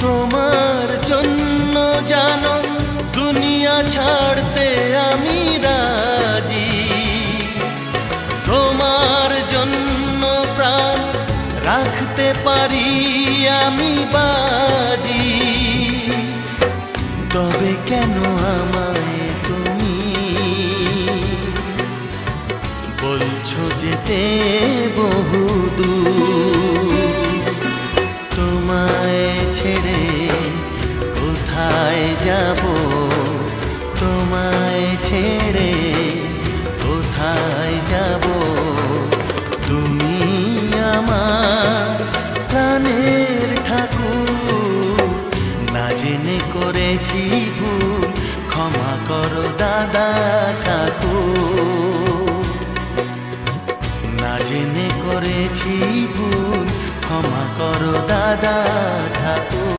তোমার জন্য জানো দুনিয়া ছাড়তে আমি রাজি, তোমার জন্য প্রাণ রাখতে পারি আমি বাজি। তবে কেন আমায় তুমি বলছো যেতে বহুদূর? তোমায় ছেড়ে কোথায় যাব, তোমায় ছেড়ে কোথায় যাব? তুমি আমার প্রাণের ঠাকুর, না জেনে করেছি ভুল, ক্ষমা করো দাদা ঠাকুর। না জেনে করেছি ভুল, ক্ষমা করো দাদা ঠাকুর।